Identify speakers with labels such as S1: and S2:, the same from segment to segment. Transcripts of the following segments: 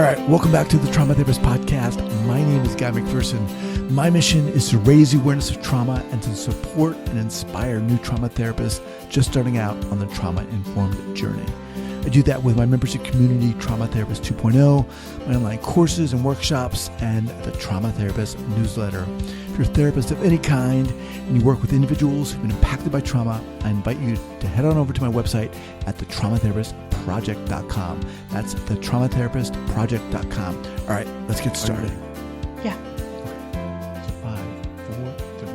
S1: All right, welcome back to the Trauma Therapist Podcast. My name is Guy McPherson. My mission is to raise the awareness of trauma and to support and inspire new trauma therapists just starting out on the trauma-informed journey. I do that with my membership community, Trauma Therapist 2.0, my online courses and workshops, and the Trauma Therapist newsletter. If you're a therapist of any kind and you work with individuals who've been impacted by trauma, I invite you to head on over to my website at thetraumatherapistproject.com. That's thetraumatherapistproject.com. All right, let's get started.
S2: Yeah.
S1: So 5, 4, 3,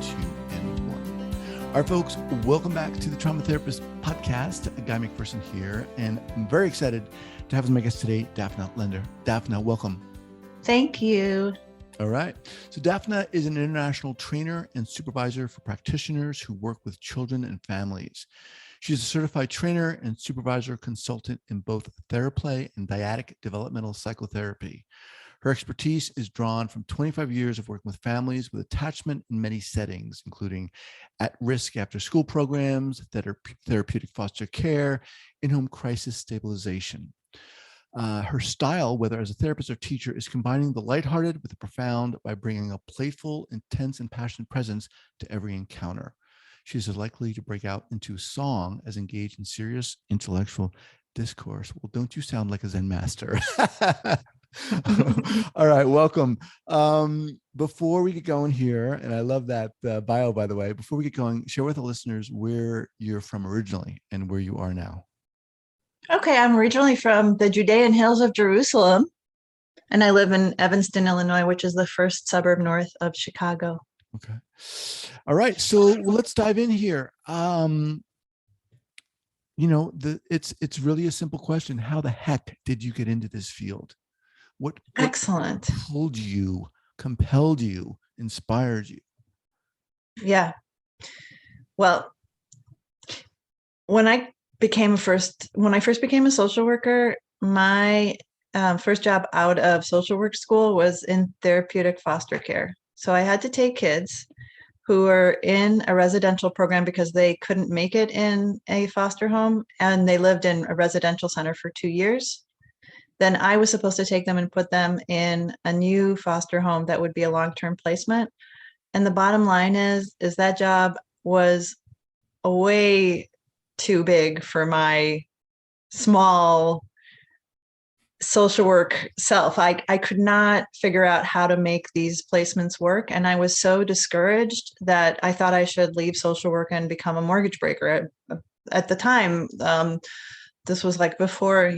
S1: 2, and 1. All right, folks, welcome back to the Trauma Therapist Podcast. Guy McPherson here, and I'm very excited to have as my guest today, Dafna Lender. Dafna, welcome.
S2: Thank you.
S1: All right. So Dafna is an international trainer and supervisor for practitioners who work with children and families. She's a certified trainer and supervisor consultant in both Theraplay and Dyadic Developmental Psychotherapy. Her expertise is drawn from 25 years of working with families with attachment in many settings, including at-risk after-school programs, therapeutic foster care, in-home crisis stabilization. Her style, whether as a therapist or teacher, is combining the lighthearted with the profound by bringing a playful, intense, and passionate presence to every encounter. She is likely to break out into song as engaged in serious intellectual discourse. Well, don't you sound like a Zen master? All right, welcome. Before we get going here, and I love that bio, by the way, before we get going, share with the listeners where you're from originally and where you are now.
S2: Okay, I'm originally from the Judean hills of Jerusalem, and I live in Evanston, Illinois, which is the first suburb north of Chicago.
S1: Okay. All right. So let's dive in here. It's really a simple question. How the heck did you get into this field? What
S2: Excellent.
S1: pulled you, compelled you, inspired you?
S2: Yeah. Well, when I first became a social worker, my first job out of social work school was in therapeutic foster care. So I had to take kids who were in a residential program because they couldn't make it in a foster home, and they lived in a residential center for 2 years. Then I was supposed to take them and put them in a new foster home that would be a long-term placement. And the bottom line is that job was way too big for my small social work self. I could not figure out how to make these placements work. And I was so discouraged that I thought I should leave social work and become a mortgage breaker. At the time, this was like before,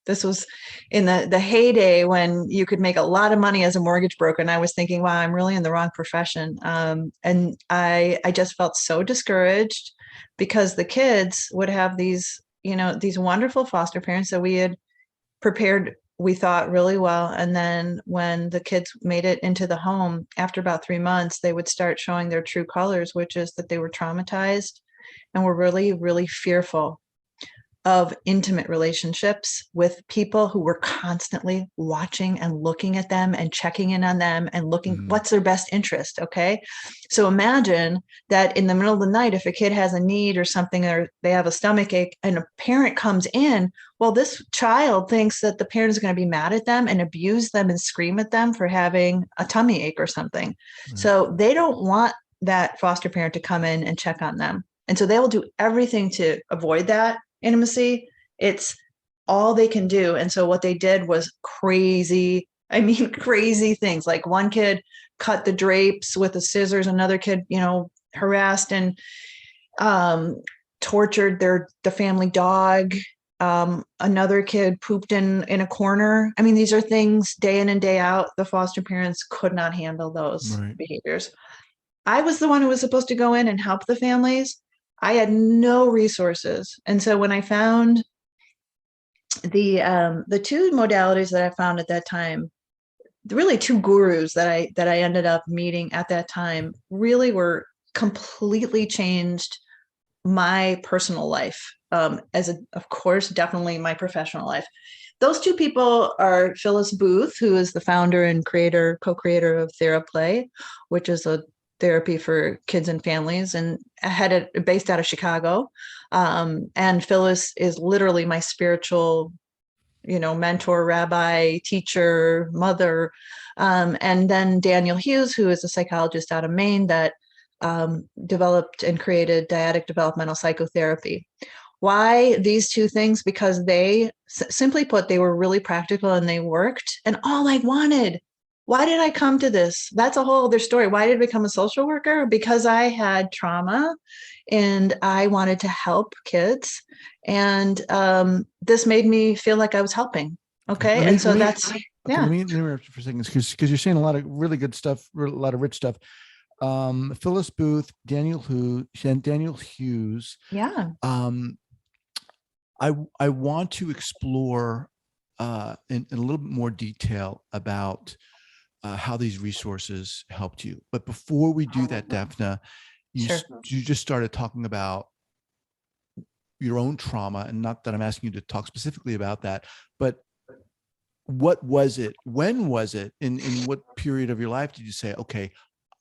S2: this was in the heyday when you could make a lot of money as a mortgage broker. And I was thinking, wow, I'm really in the wrong profession. And I just felt so discouraged because the kids would have these wonderful foster parents that we had prepared, we thought, really well. And then when the kids made it into the home, after about 3 months, they would start showing their true colors, which is that they were traumatized and were really, really fearful of intimate relationships with people who were constantly watching and looking at them and checking in on them and looking what's their best interest. Okay. So imagine that in the middle of the night, if a kid has a need or something, or they have a stomach ache and a parent comes in, well, this child thinks that the parent is going to be mad at them and abuse them and scream at them for having a tummy ache or something. So they don't want that foster parent to come in and check on them. And so they will do everything to avoid that intimacy. It's all they can do. And so what they did was crazy things. Like one kid cut the drapes with the scissors, another kid, harassed and tortured the family dog. Another kid pooped in a corner. I mean, these are things day in and day out. The foster parents could not handle those behaviors. I was the one who was supposed to go in and help the families. I had no resources. And so when I found the two modalities that I found at that time, really two gurus that I ended up meeting at that time, really were completely changed my personal life, of course, definitely my professional life. Those two people are Phyllis Booth, who is the founder and co-creator of Theraplay, which is a therapy for kids and families, and based out of Chicago. And Phyllis is literally my spiritual mentor, rabbi, teacher, mother. And then Daniel Hughes, who is a psychologist out of Maine that developed and created Dyadic developmental psychotherapy. Why these two things? Because they, simply put, they were really practical and they worked. And all I wanted, why did I come to this? That's a whole other story. Why did I become a social worker? Because I had trauma and I wanted to help kids. And this made me feel like I was helping. Okay. And so that's, yeah.
S1: Let me interrupt you for a second, because you're saying a lot of really good stuff, a lot of rich stuff. Phyllis Booth, Daniel Hughes.
S2: Yeah.
S1: I want to explore in a little bit more detail about how these resources helped you. But before we do that, Dafna, you just started talking about your own trauma, and not that I'm asking you to talk specifically about that, but what was it? When was it? In what period of your life did you say, okay,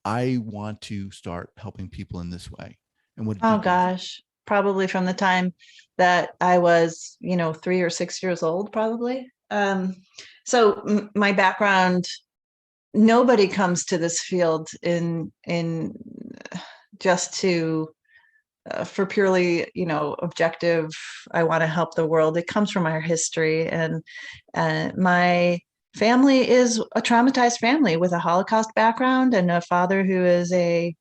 S1: I want to start helping people in this way? And what did you do?
S2: Gosh, probably from the time that I was, 3 or 6 years old, probably. So my background, nobody comes to this field in just to for purely, objective, I want to help the world. It comes from our history, and my family is a traumatized family with a Holocaust background and a father who is a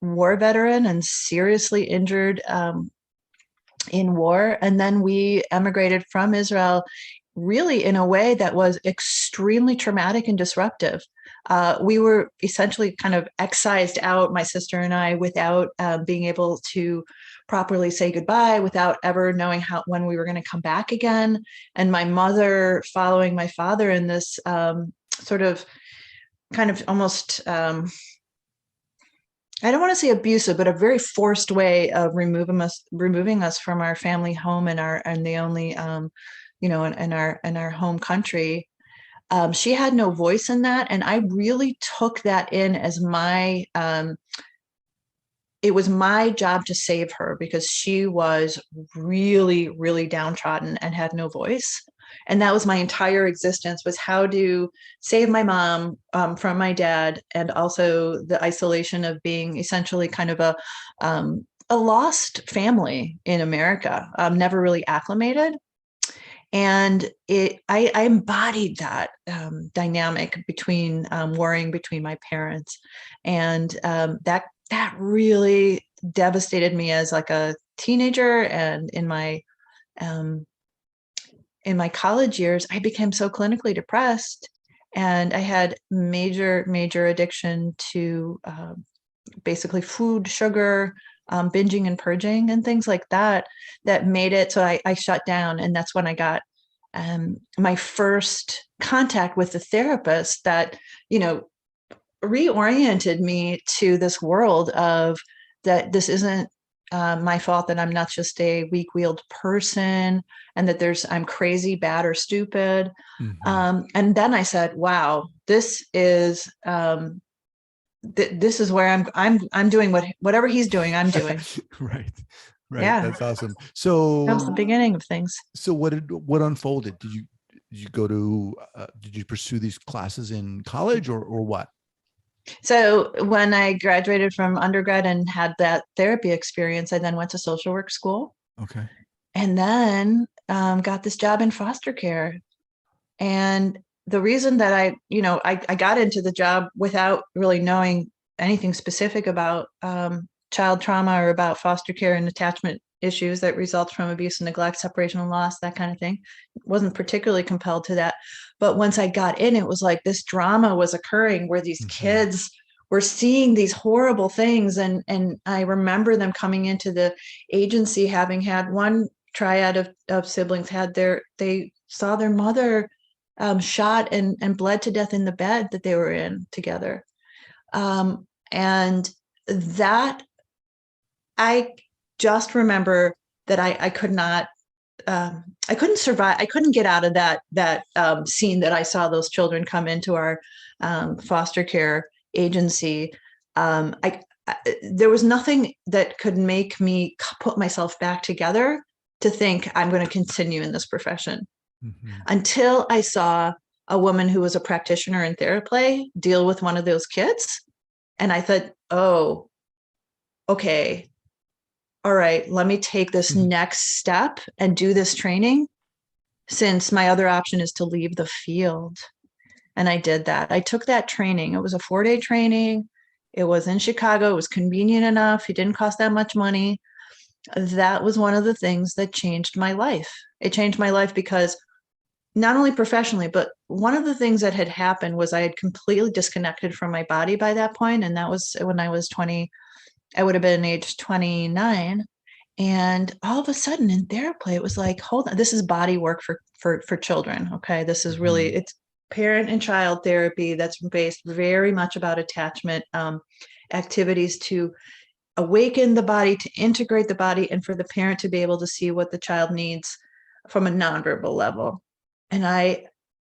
S2: war veteran and seriously injured in war. And then we emigrated from Israel really in a way that was extremely traumatic and disruptive. We were essentially kind of excised out, my sister and I, without being able to properly say goodbye, without ever knowing when we were going to come back again. And my mother following my father in this sort of kind of almost, I don't want to say abusive, but a very forced way of removing us from our family home and the only, in our home country. She had no voice in that. And I really took that in as it was my job to save her, because she was really, really downtrodden and had no voice. And that was my entire existence, was how to save my mom from my dad, and also the isolation of being essentially kind of a lost family in America, never really acclimated. And I embodied that dynamic between warring between my parents, and that really devastated me as like a teenager. And in my college years, I became so clinically depressed, and I had major addiction to basically food, sugar, binging and purging and things like that made it so I shut down. And that's when I got my first contact with the therapist that, reoriented me to this world of that this isn't my fault, that I'm not just a weak-willed person, and that I'm crazy, bad, or stupid. Mm-hmm. And then I said, wow, this is this is where I'm doing whatever he's doing, I'm doing.
S1: Right.
S2: Yeah.
S1: That's awesome. So
S2: that was the beginning of things.
S1: So what unfolded? Did you go to, did you pursue these classes in college or what?
S2: So when I graduated from undergrad and had that therapy experience, I then went to social work school.
S1: Okay.
S2: And then got this job in foster care. And the reason that I got into the job without really knowing anything specific about child trauma or about foster care and attachment issues that results from abuse and neglect, separation and loss, that kind of thing, wasn't particularly compelled to that. But once I got in, it was like this drama was occurring where these mm-hmm. kids were seeing these horrible things. And I remember them coming into the agency, having had one triad of siblings they saw their mother shot and bled to death in the bed that they were in together. And that, I just remember that I could not, I couldn't survive. I couldn't get out of that scene that I saw those children come into our foster care agency. There was nothing that could make me put myself back together to think I'm going to continue in this profession
S1: Mm-hmm.
S2: until I saw a woman who was a practitioner in Theraplay deal with one of those kids. And I thought, oh, okay, all right, let me take this next step and do this training, since my other option is to leave the field. And I did that. I took that training. It was a 4-day training. It was in Chicago. It was convenient enough. It didn't cost that much money. That was one of the things that changed my life. It changed my life because not only professionally, but one of the things that had happened was I had completely disconnected from my body by that point. And that was when I was 20, I would have been age 29. And all of a sudden in Theraplay, it was like, hold on, this is body work for children. Okay. This is really, it's parent and child therapy that's based very much about attachment activities to awaken the body, to integrate the body, and for the parent to be able to see what the child needs from a nonverbal level. And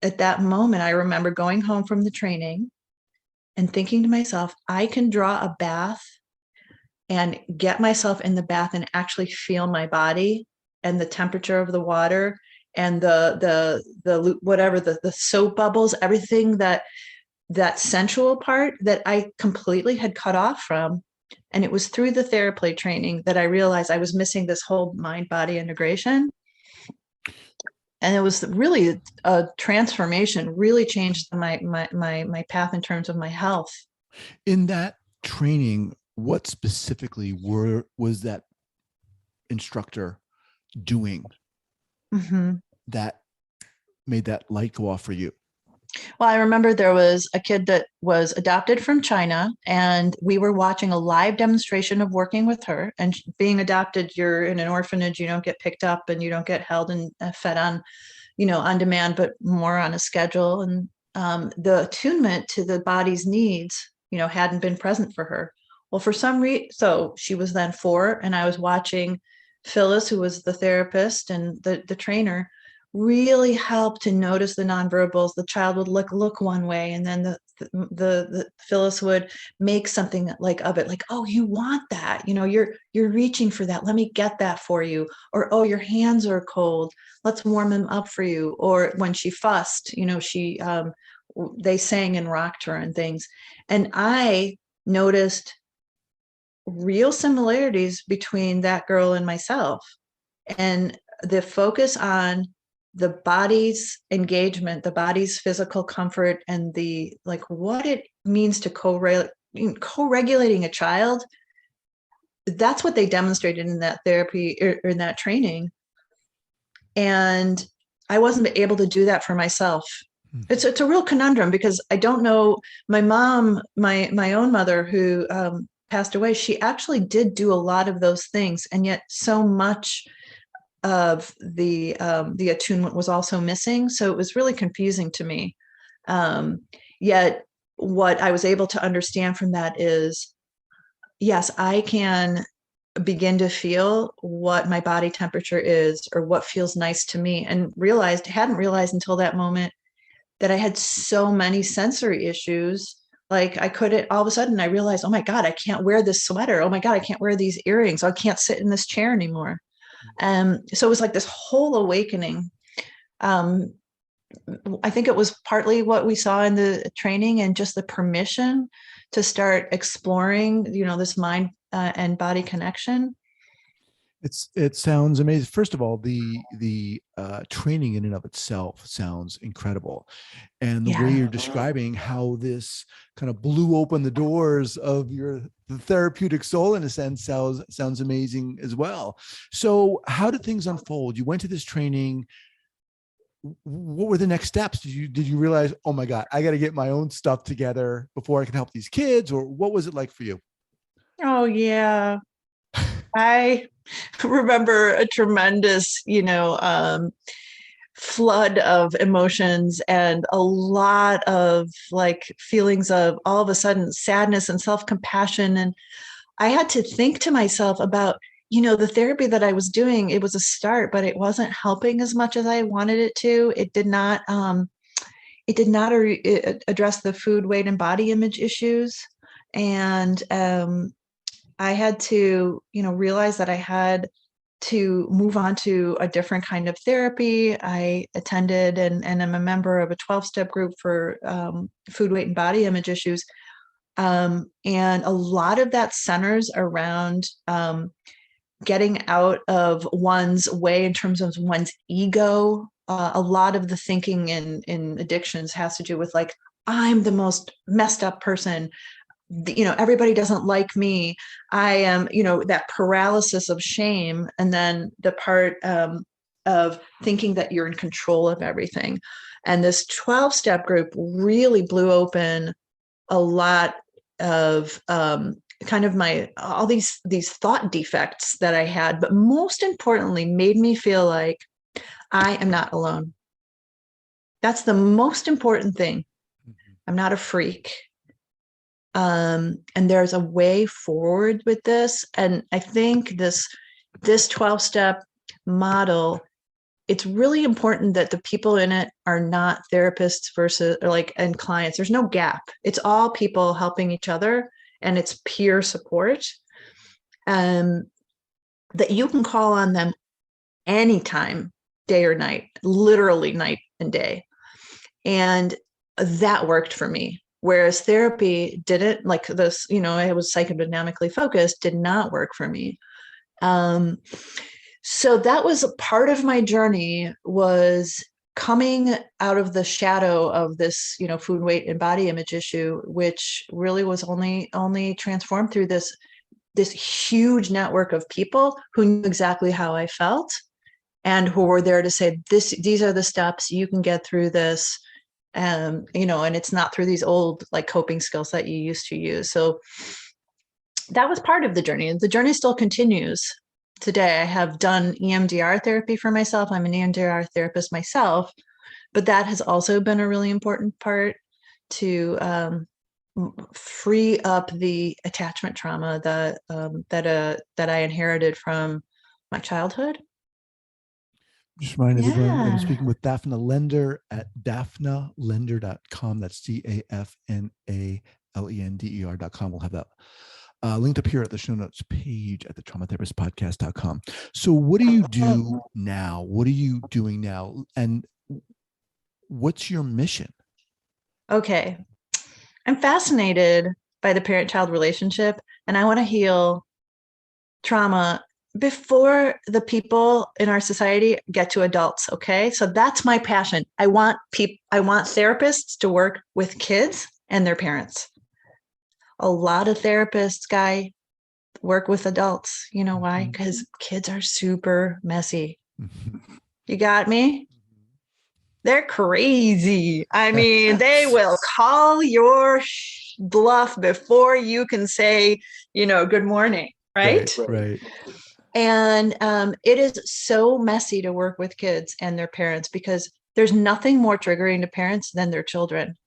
S2: at that moment, I remember going home from the training and thinking to myself, I can draw a bath and get myself in the bath and actually feel my body and the temperature of the water and the whatever, the soap bubbles, everything that sensual part that I completely had cut off from. And it was through the Theraplay training that I realized I was missing this whole mind-body integration. And it was really a transformation, really changed my path in terms of my health.
S1: In that training, what specifically was that instructor doing that made that light go off for you?
S2: Well, I remember there was a kid that was adopted from China, and we were watching a live demonstration of working with her. And being adopted, you're in an orphanage, you don't get picked up and you don't get held and fed on, on demand, but more on a schedule. And the attunement to the body's needs, hadn't been present for her. Well, for some reason, so she was then 4, and I was watching Phyllis, who was the therapist and the trainer, really help to notice the nonverbals. The child would look one way, and then the Phyllis would make something of it, like, oh, you want that, you're reaching for that. Let me get that for you. Or, oh, your hands are cold. Let's warm them up for you. Or when she fussed, they sang and rocked her and things. And I noticed real similarities between that girl and myself, and the focus on the body's engagement, the body's physical comfort, and what it means to co-regulating a child. That's what they demonstrated in that therapy or in that training. And I wasn't able to do that for myself. It's a real conundrum, because I don't know, my mom, my own mother, who passed away, she actually did do a lot of those things. And yet so much of the attunement was also missing. So it was really confusing to me. Yet what I was able to understand from that is, yes, I can begin to feel what my body temperature is, or what feels nice to me, and hadn't realized until that moment that I had so many sensory issues. Like, I couldn't, all of a sudden I realized, oh my God, I can't wear this sweater. Oh my God, I can't wear these earrings. I can't sit in this chair anymore. So it was like this whole awakening. I think it was partly what we saw in the training, and just the permission to start exploring, this mind and body connection.
S1: It sounds amazing. First of all, the training in and of itself sounds incredible, and the way you're describing how this kind of blew open the doors of the therapeutic soul, in a sense, sounds amazing as well. So, how did things unfold? You went to this training. What were the next steps? Did you realize, oh my God, I got to get my own stuff together before I can help these kids? Or what was it like for you?
S2: Oh yeah, I remember a tremendous, flood of emotions, and a lot of feelings of all of a sudden sadness and self-compassion. And I had to think to myself about, the therapy that I was doing. It was a start, but it wasn't helping as much as I wanted it to. It did not address the food, weight, and body image issues. And I had to, realize that I had to move on to a different kind of therapy. I attended and I'm a member of a 12-step group for food, weight, and body image issues. And a lot of that centers around getting out of one's way in terms of one's ego. A lot of the thinking in addictions has to do with like, I'm the most messed up person. Everybody doesn't like me. I am, that paralysis of shame. And then the part of thinking that you're in control of everything. And this 12-step group really blew open a lot of kind of all these thought defects that I had, but most importantly, made me feel like I am not alone. That's the most important thing. I'm not a freak. And there's a way forward with this. And I think this 12-step model, it's really important that the people in it are not therapists and clients. There's no gap. It's all people helping each other, and it's peer support. That you can call on them anytime, day or night, literally night and day. And that worked for me. Whereas therapy didn't, like this, I was psychodynamically focused, did not work for me. So that was a part of my journey, was coming out of the shadow of this, food, weight, and body image issue, which really was only transformed through this huge network of people who knew exactly how I felt and who were there to say, these are the steps, you can get through this. And it's not through these old like coping skills that you used to use. So that was part of the journey. And the journey still continues today. I have done EMDR therapy for myself. I'm an EMDR therapist myself, but that has also been a really important part to free up the attachment trauma that I inherited from my childhood.
S1: Just remind everyone that I'm speaking with Dafna Lender at dafnalender.com. That's DAFNALENDER.com. We'll have that linked up here at the show notes page at the traumatherapistpodcast.com. So what do you do now? What are you doing now? And what's your mission?
S2: Okay. I'm fascinated by the parent-child relationship, and I want to heal trauma before the people in our society get to adults. Okay. So that's my passion. I want therapists to work with kids and their parents. A lot of therapists, Guy, work with adults. You know why? Because kids are super messy. You got me? They're crazy. I mean, they will call your bluff before you can say, good morning. Right. And it is so messy to work with kids and their parents, because there's nothing more triggering to parents than their children.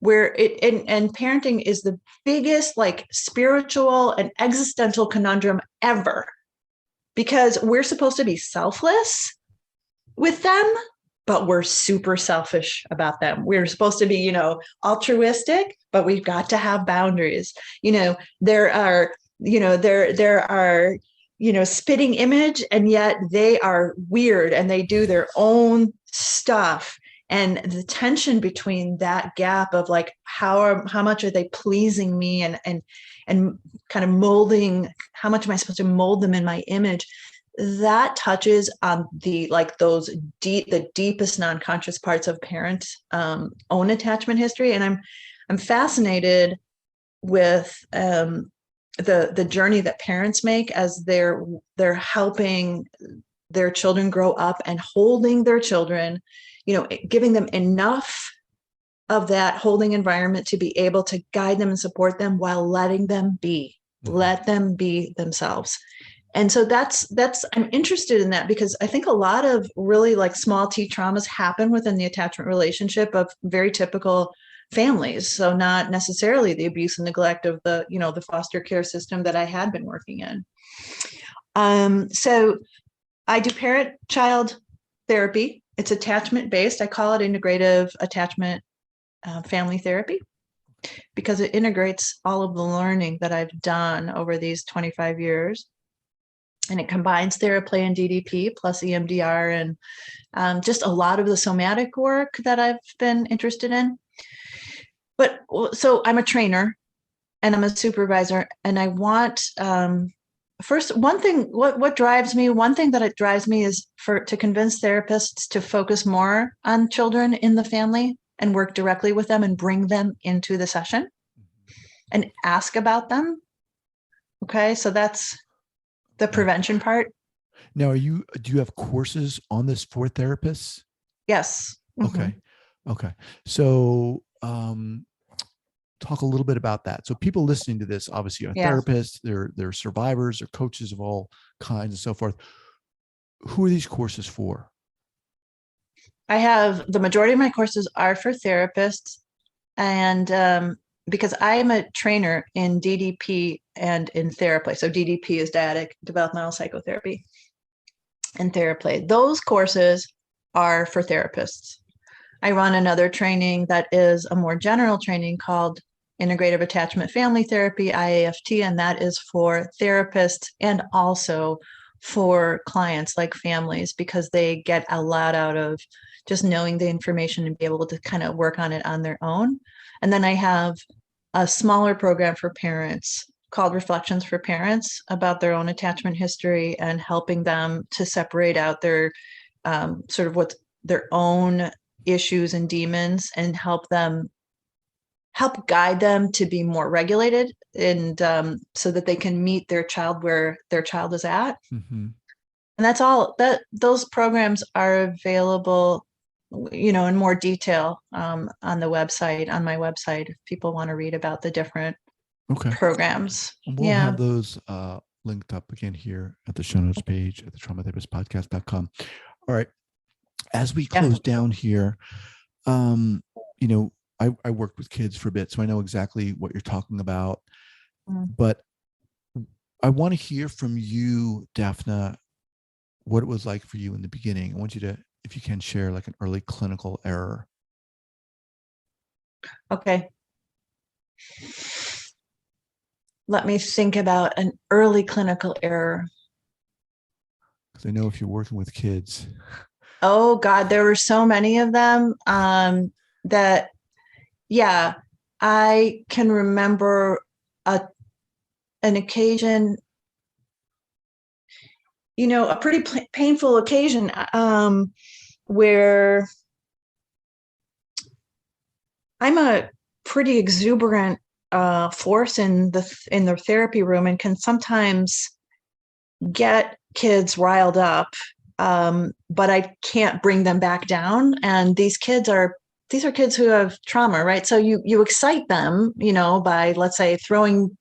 S2: And parenting is the biggest like spiritual and existential conundrum ever, because we're supposed to be selfless with them, but we're super selfish about them. We're supposed to be, altruistic, but we've got to have boundaries. There are spitting image, and yet they are weird and they do their own stuff. And the tension between that gap of like, how much are they pleasing me and kind of molding, how much am I supposed to mold them in my image? That touches on the deepest non-conscious parts of parents' own attachment history. And I'm fascinated with the journey that parents make as they're helping their children grow up and holding their children, giving them enough of that holding environment to be able to guide them and support them while letting them be, let them be themselves. And so I'm interested in that, because I think a lot of really like small T traumas happen within the attachment relationship of very typical families. So not necessarily the abuse and neglect of the foster care system that I had been working in. So I do parent-child therapy. It's attachment-based. I call it integrative attachment family therapy, because it integrates all of the learning that I've done over these 25 years. And it combines Theraplay and DDP plus EMDR and just a lot of the somatic work that I've been interested in. But so I'm a trainer and I'm a supervisor, and I want first, one thing, what drives me, one thing that it drives me is to convince therapists to focus more on children in the family and work directly with them and bring them into the session and ask about them. Okay, so that's the prevention part.
S1: Now, do you have courses on this for therapists?
S2: Yes.
S1: Okay. Okay. So, talk a little bit about that. So people listening to this obviously are therapists, they're survivors, they're coaches of all kinds and so forth. Who are these courses for?
S2: I have the majority of my courses are for therapists, and because I am a trainer in DDP and in Theraplay. So DDP is Dyadic, Developmental Psychotherapy, and Theraplay. Those courses are for therapists. I run another training that is a more general training called Integrative Attachment Family Therapy, IAFT, and that is for therapists and also for clients like families, because they get a lot out of just knowing the information and be able to kind of work on it on their own. And then I have a smaller program for parents called Reflections for Parents about their own attachment history and helping them to separate out their sort of what's their own issues and demons and help guide them to be more regulated and so that they can meet their child where their child is at. And that's all those programs are available, in more detail on the website, on my website, if people want to read about the different programs.
S1: We'll have those linked up again here at the show notes page at the traumatherapistpodcast.com. All right. As we close down here, I worked with kids for a bit, so I know exactly what you're talking about. But I want to hear from you, Dafna, what it was like for you in the beginning. I want you to, if you can, share like an early clinical error.
S2: Okay. Let me think about an early clinical error.
S1: Because I know if you're working with kids.
S2: Oh God, there were so many of them that, I can remember an occasion, a pretty painful occasion where I'm a pretty exuberant force in the therapy room and can sometimes get kids riled up, but I can't bring them back down. And these are kids who have trauma, right? So you excite them, by, let's say, throwing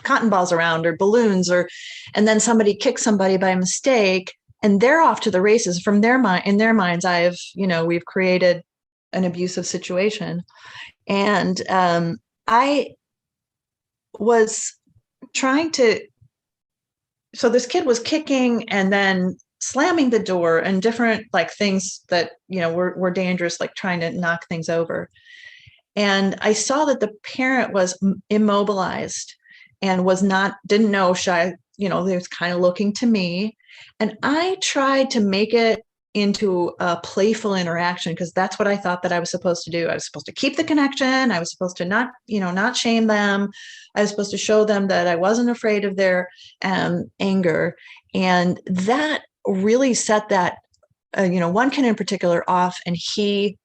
S2: cotton balls around or balloons, and then somebody kicks somebody by mistake and they're off to the races. In their minds, we've created an abusive situation. And I was trying to, so this kid was kicking and then slamming the door and different things that, were dangerous, like trying to knock things over. And I saw that the parent was immobilized and didn't know, they was kind of looking to me. And I tried to make it into a playful interaction, because that's what I thought that I was supposed to do. I was supposed to keep the connection. I was supposed to not shame them. I was supposed to show them that I wasn't afraid of their anger. And that really set that, one kid in particular off, and he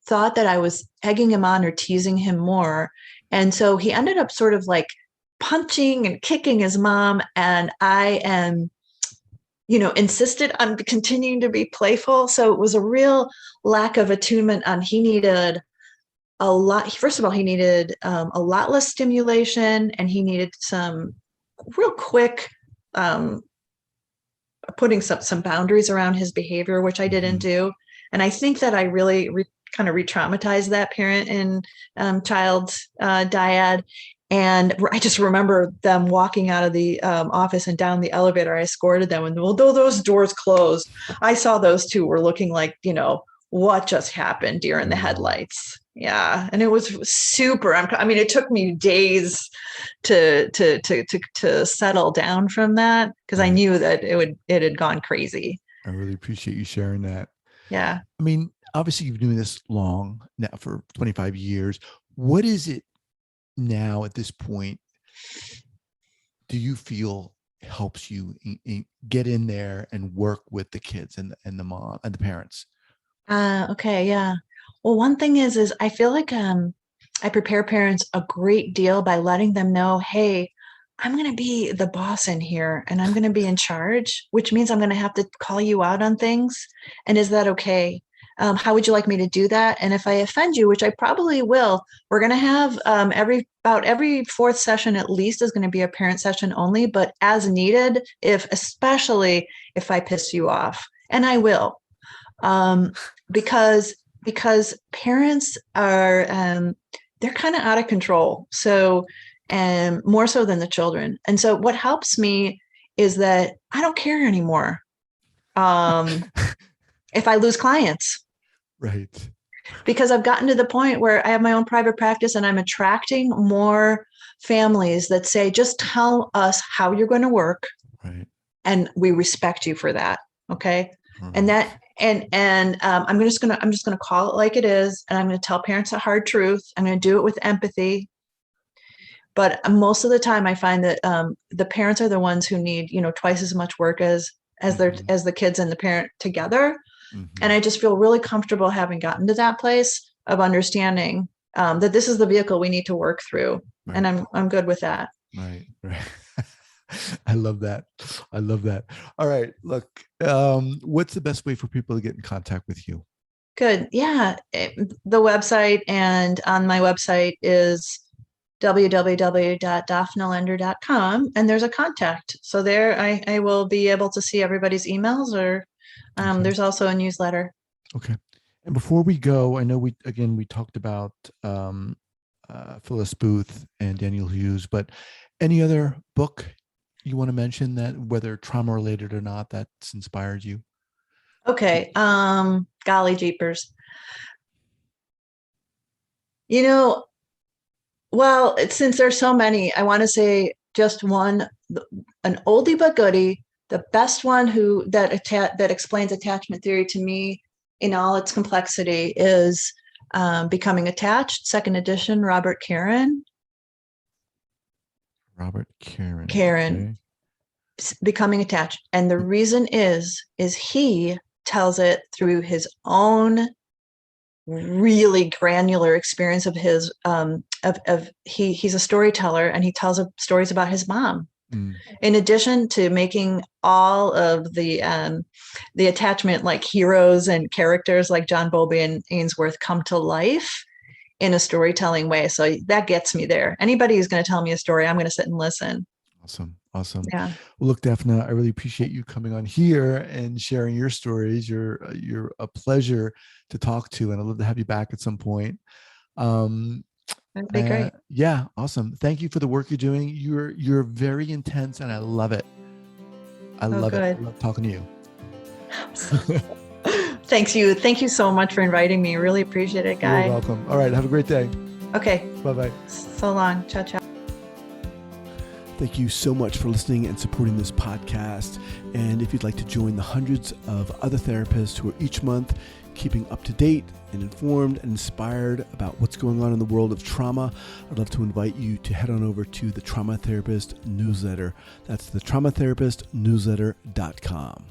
S2: thought that I was egging him on or teasing him more. And so he ended up sort of like punching and kicking his mom. And I insisted on continuing to be playful. So it was a real lack of attunement on, he needed a lot. First of all, he needed a lot less stimulation, and he needed some real quick putting some boundaries around his behavior, which I didn't do. And I think that I really kind of re-traumatized that parent and child dyad. And I just remember them walking out of the office and down the elevator. I escorted them, and although those doors closed, I saw those two were looking like, what just happened, deer in the headlights. Yeah. And it was super, I mean, it took me days to settle down from that because I
S1: Right.
S2: knew that it had gone crazy.
S1: I really appreciate you sharing that.
S2: Yeah.
S1: I mean, obviously you've been doing this long now for 25 years. What is it now at this point do you feel helps you get in there and work with the kids and the mom and the parents?
S2: Okay. Yeah. Well, one thing is I feel like I prepare parents a great deal by letting them know, hey, I'm going to be the boss in here and I'm going to be in charge, which means I'm going to have to call you out on things. And is that okay? How would you like me to do that? And if I offend you, which I probably will, we're going to have every fourth session at least is going to be a parent session only, but as needed, especially if I piss you off, and I will, um, because parents are they're kind of out of control. So, and more so than the children. And so what helps me is that I don't care anymore if I lose clients.
S1: Right.
S2: Because I've gotten to the point where I have my own private practice and I'm attracting more families that say, just tell us how you're going to work.
S1: Right.
S2: And we respect you for that. Okay.
S1: All
S2: And
S1: right.
S2: that, and I'm just going to call it like it is. And I'm going to tell parents a hard truth. I'm going to do it with empathy. But most of the time I find that the parents are the ones who need, twice as much work as as the kids and the parent together. And I just feel really comfortable having gotten to that place of understanding that this is the vehicle we need to work through.
S1: Right.
S2: And I'm good with that.
S1: Right. Right. I love that. I love that. All right. Look, what's the best way for people to get in contact with you?
S2: Good. Yeah. The website, and on my website is www.dafnalender.com, and there's a contact. So there I will be able to see everybody's emails, or
S1: Okay.
S2: there's also a newsletter.
S1: Okay. And before we go, I know we talked about Phyllis Booth and Daniel Hughes, but any other book you want to mention that, whether trauma related or not, that's inspired you?
S2: Okay. Golly jeepers. Well, since there's so many, I want to say just one, an oldie but goodie, the best one that explains attachment theory to me in all its complexity is Becoming Attached, second edition, Robert Karen.
S1: Robert Karen.
S2: Karen, Becoming Attached. And the reason is he tells it through his own really granular experience of his he's a storyteller, and he tells stories about his mom. In addition to making all of the attachment like heroes and characters like John Bowlby and Ainsworth come to life in a storytelling way. So that gets me there. Anybody who's going to tell me a story, I'm going to sit and listen.
S1: Awesome. Awesome.
S2: Yeah.
S1: Well, look, Dafna, I really appreciate you coming on here and sharing your stories. You're a pleasure to talk to, and I'd love to have you back at some point.
S2: That'd be great.
S1: Yeah. Awesome. Thank you for the work you're doing. You're very intense, and I love it. I love it. I love talking to you.
S2: Thank you so much for inviting me. Really appreciate it, Guy.
S1: You're welcome. All right. Have a great day.
S2: Okay.
S1: Bye-bye.
S2: So long. Ciao, ciao.
S1: Thank you so much for listening and supporting this podcast. And if you'd like to join the hundreds of other therapists who are each month keeping up to date and informed and inspired about what's going on in the world of trauma, I'd love to invite you to head on over to the Trauma Therapist newsletter. That's the traumatherapistnewsletter.com.